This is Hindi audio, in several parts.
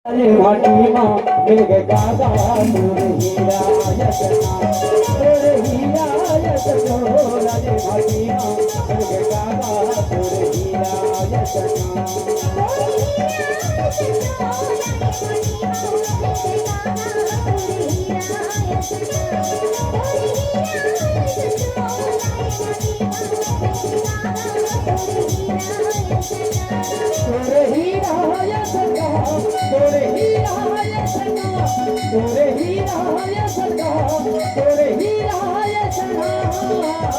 अरे माटी माँ मिल गए कागा तोर हीरा यतना तोर हीरा यतना अरे माटी माँ मिल गए कागा तोर हीरा यतना तोरे हीरा यतना तोरे हीरा यतना तोरे हीरा यतना तोरे हीरा यतना तोरे हीरा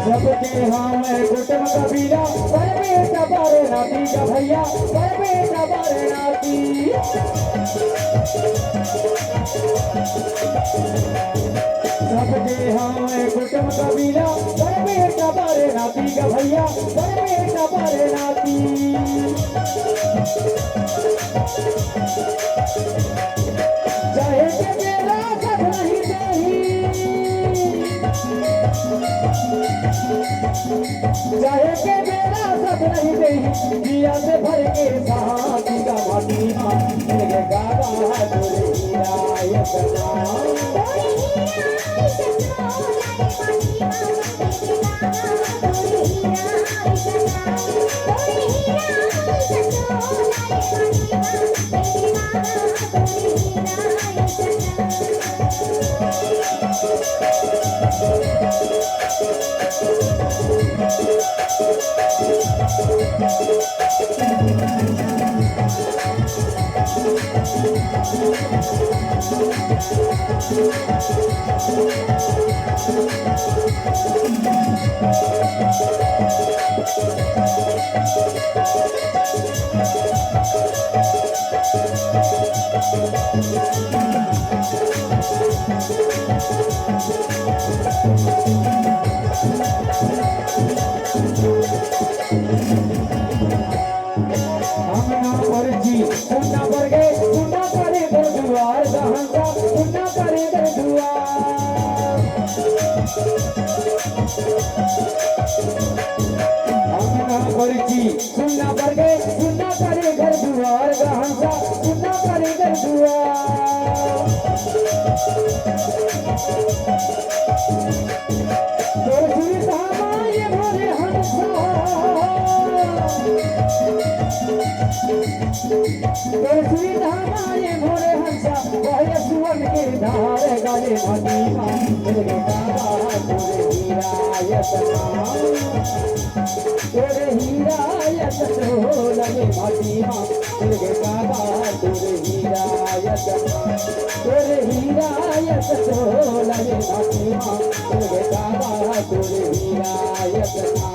सबके हाँ मैं कुटुंब कबीरा पर बेटा बारे नाती का भैया पर बेटा बारे नाती सबके हाँ मैं कुटुंब कबीरा पर बेटा बारे नाती का भैया पर बेटा बारे नाती चाहे के मेरा सब नहीं सही चाहे के मेरा सब नहीं सही दिया से भर के साथी का माटी माँ मिल गए गागा तोरे हीरा यतना सुनना पर गए सुनना करे घर दुआर दहंगा सुनना करे घर दुआर हमना परची सुनना पर गए सुनना करे घर दुआर दहंगा सुनना करे घर दुआर तोर सुनी धामा ये भोरे हंसा तुलसी धामाए भोरे हंसा वह सुवन के धार गाले माटी माँ मिल गए कागा तोरे हीरा यतना तोरे हीरा यतना लगे माटी माँ मिल गए कागा तोरे हीरा यतना तोरे हीरा यतना लगे माटी माँ मिल गए कागा तोरे हीरा यतना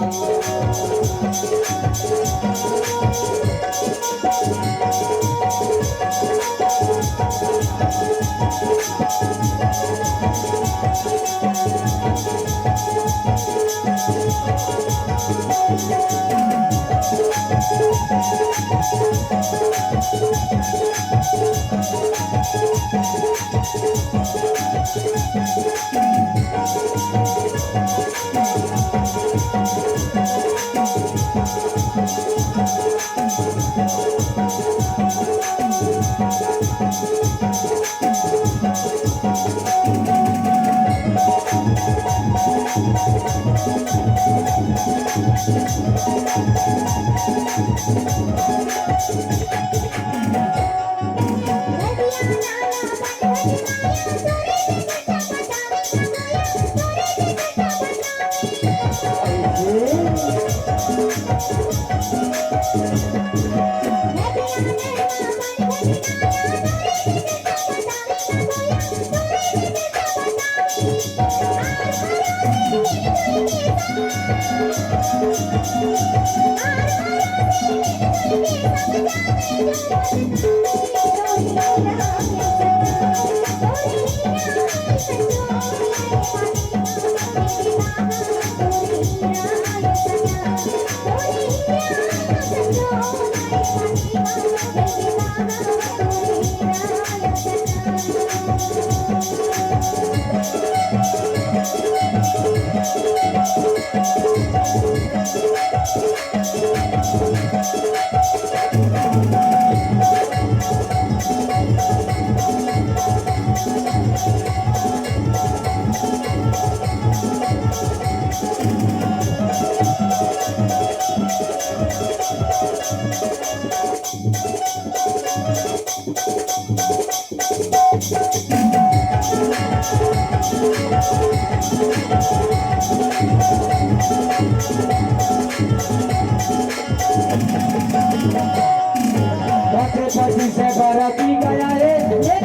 पति से बाराती गया रे, ले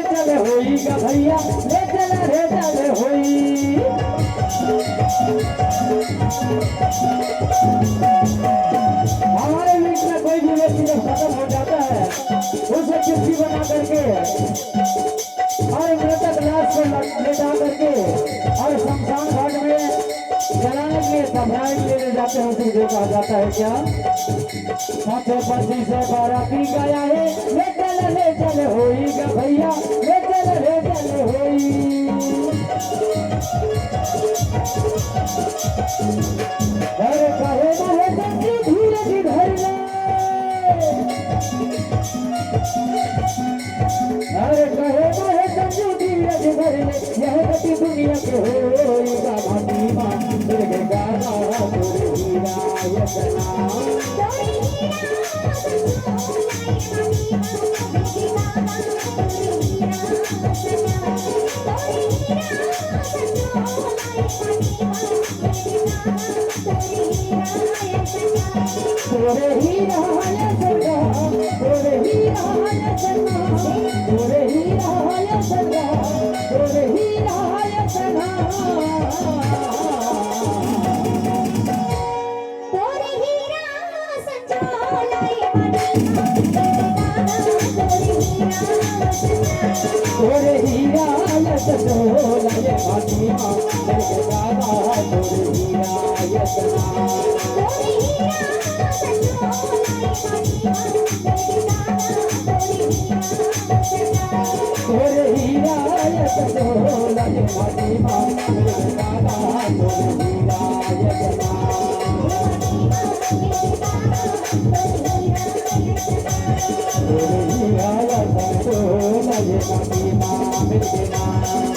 चले होई का भैया, ले चले होई। हमारे बीच में कोई भी व्यक्ति जब खत्म हो जाता है उसे चिट्ठी बना करके और मृतक लाश को लेटा करके और शमशान घाट में जलाने के लिए सफाई लेने जाते हैं, उसे देखा जाता है क्या साथे पति से बाराती गया है, ले चले होई गा भैया, ले चले होई। अरे कहे ना है धीरे धीरे धर ले, अरे कहे ना है धीरे धीरे धर ले, यह गति दुनिया के होई गा भाती माँ तेरे गाना तोरे हीरा यतना। तोरे हीरा यतना, तोरे हीरा यतना, तोरे हीरा यतना, तोरे हीरा यतना। तोरे हीरा यतना ये फातिमा तेरे गाना तोरे हीरा यतना। तोरे हीरा यतना ये फातिमा तेरे गाना तोरे हीरा यतना। तोरे हीरा यतना ये फातिमा मेरे गाना।